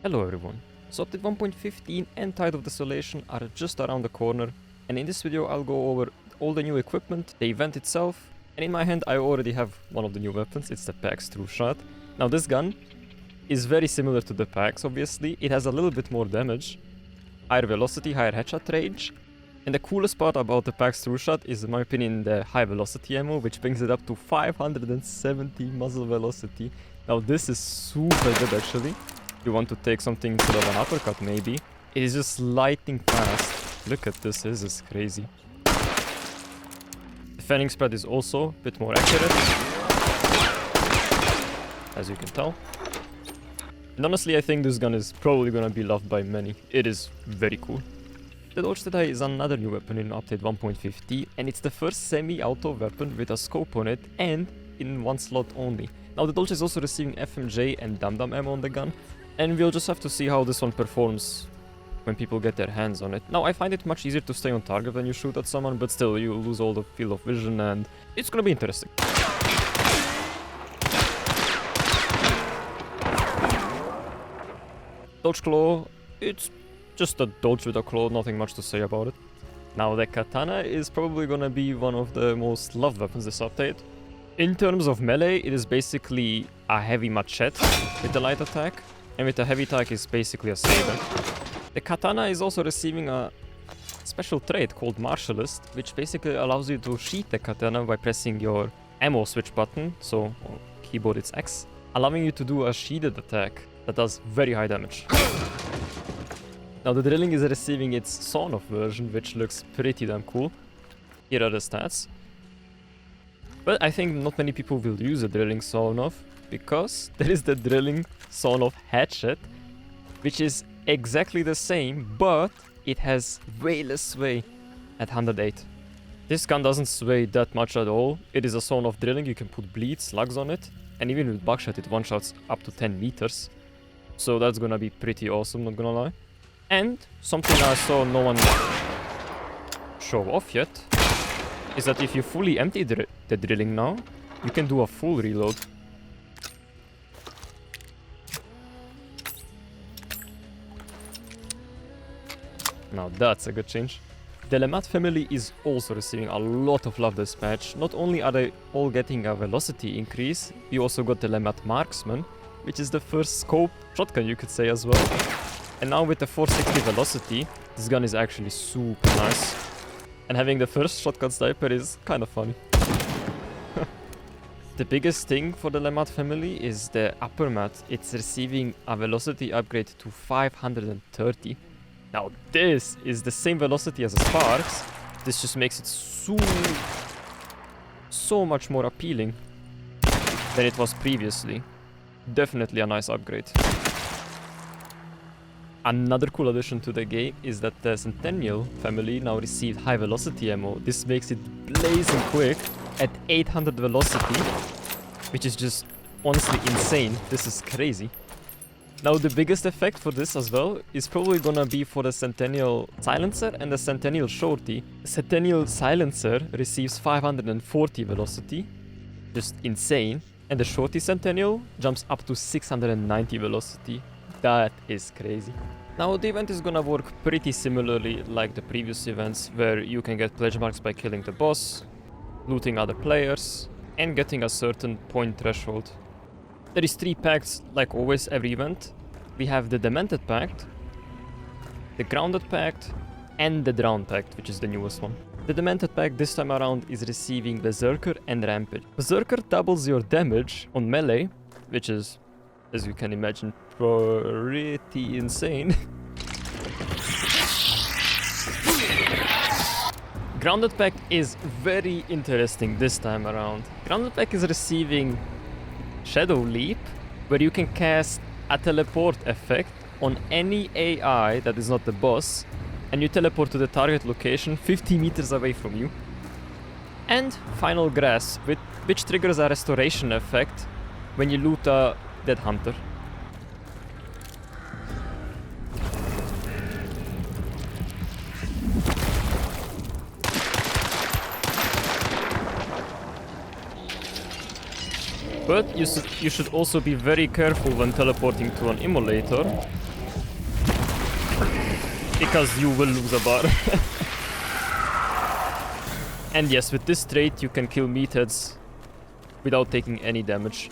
Hello everyone. So update 1.15 and Tide of Desolation are just around the corner, and in this video I'll go over all the new equipment, the event itself, and in my hand I already have one of the new weapons. It's the Pax Trueshot. Now this gun is very similar to the Pax, obviously. It has a little bit more damage, higher velocity, higher headshot range, and the coolest part about the Pax Trueshot is, in my opinion, the high velocity ammo, which brings it up to 570 muzzle velocity. Now this is super good actually. You want to take something instead of an uppercut maybe. It is just lightning fast. Look at this, this is crazy. The fanning spread is also a bit more accurate, as you can tell. And honestly, I think this gun is probably gonna be loved by many. It is very cool. The Dolch today is another new weapon in update 1.50, and it's the first semi-auto weapon with a scope on it and in one slot only. Now the Dolch is also receiving FMJ and Dum-Dum ammo on the gun, and we'll just have to see how this one performs when people get their hands on it. Now I find it much easier to stay on target when you shoot at someone, but still you lose all the field of vision and it's gonna be interesting. Dolch Claw, it's just a Dolch with a claw, nothing much to say about it. Now the katana is probably gonna be one of the most loved weapons this update. In terms of melee, it is basically a heavy machete with the light attack, and with the heavy attack is basically a saber. The katana is also receiving a special trait called Martialist, which basically allows you to sheath the katana by pressing your ammo switch button, so on keyboard it's X, allowing you to do a sheathed attack that does very high damage. Now the drilling is receiving its sawn-off version, which looks pretty damn cool. Here are the stats. But I think not many people will use the drilling sawn-off, because there is the drilling sawn-off hatchet, which is exactly the same, but it has way less sway at 108. This gun doesn't sway that much at all. It is a sawn-off drilling, you can put bleed, slugs on it, and even with buckshot it one-shots up to 10 meters. So that's gonna be pretty awesome, not gonna lie. And something I saw no one show off yet is that if you fully empty the drilling now, you can do a full reload. Now that's a good change. The Lamat family is also receiving a lot of love this patch. Not only are they all getting a velocity increase, we also got the Lamat Marksman, which is the first scope shotgun you could say as well. And now with the 460 velocity, this gun is actually super nice. And having the first shotgun sniper is kind of funny. The biggest thing for the Lamat family is the upper mat. It's receiving a velocity upgrade to 530. Now this is the same velocity as a Sparks. This just makes it so much more appealing than it was previously. Definitely a nice upgrade. Another cool addition to the game is that the Centennial family now received high velocity ammo. This makes it blazing quick at 800 velocity, which is just honestly insane. This is crazy. Now the biggest effect for this as well is probably gonna be for the Centennial Silencer and the Centennial Shorty. The Centennial Silencer receives 540 velocity, just insane. And the Shorty Centennial jumps up to 690 velocity. That is crazy. Now the event is gonna work pretty similarly like the previous events, where you can get pledge marks by killing the boss, looting other players, and getting a certain point threshold. There is 3 pacts, like always every event. We have the Demented Pact, the Grounded Pact, and the Drowned Pact, which is the newest one. The Demented Pact this time around is receiving Berserker and Rampage. Berserker doubles your damage on melee, which is, as you can imagine, pretty insane. Grounded Pact is very interesting this time around. Grounded Pact is receiving Shadow Leap, where you can cast a teleport effect on any AI that is not the boss, and you teleport to the target location 50 meters away from you. And Final Grasp, which triggers a restoration effect when you loot a dead hunter. But you should also be very careful when teleporting to an immolator, because you will lose a bar. And yes, with this trait you can kill meatheads without taking any damage.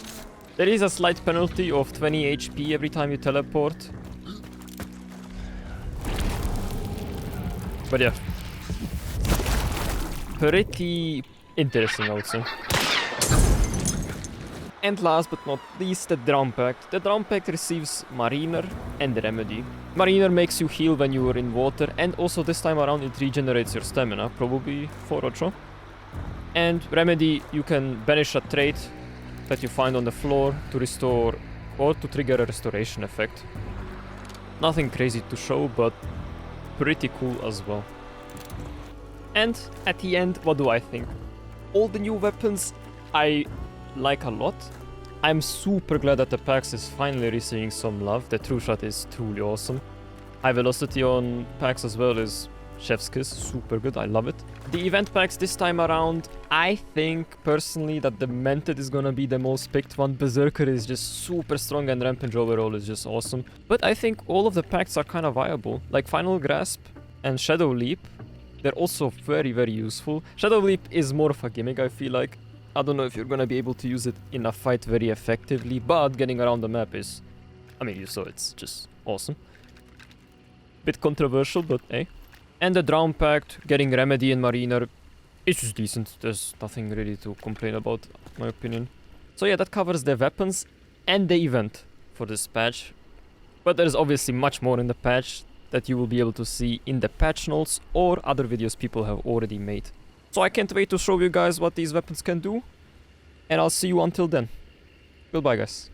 There is a slight penalty of 20 HP every time you teleport. But yeah. Pretty interesting, I would say. And last but not least, the Drown Pact. The Drown Pact receives Mariner and Remedy. Mariner makes you heal when you are in water, and also this time around it regenerates your stamina, probably for Ocho. And Remedy, you can banish a trait that you find on the floor to restore or to trigger a restoration effect. Nothing crazy to show, but pretty cool as well. And at the end, what do I think? All the new weapons I like a lot. I'm super glad that the Pax is finally receiving some love. The Trueshot is truly awesome. High velocity on Pax as well is chef's kiss, super good, I love it. The event packs this time around, I think personally that the Mented is gonna be the most picked one. Berserker is just super strong and Rampage overall is just awesome. But I think all of the packs are kind of viable. Like Final Grasp and Shadow Leap, they're also very, very useful. Shadow Leap is more of a gimmick, I feel like. I don't know if you're gonna be able to use it in a fight very effectively, but getting around the map is... I mean, you saw it's just awesome. Bit controversial, but hey. And the Drown Pact, getting Remedy and Mariner, it's just decent. There's nothing really to complain about, in my opinion. So yeah, that covers the weapons and the event for this patch. But there's obviously much more in the patch that you will be able to see in the patch notes or other videos people have already made. So I can't wait to show you guys what these weapons can do. And I'll see you until then. Goodbye, guys.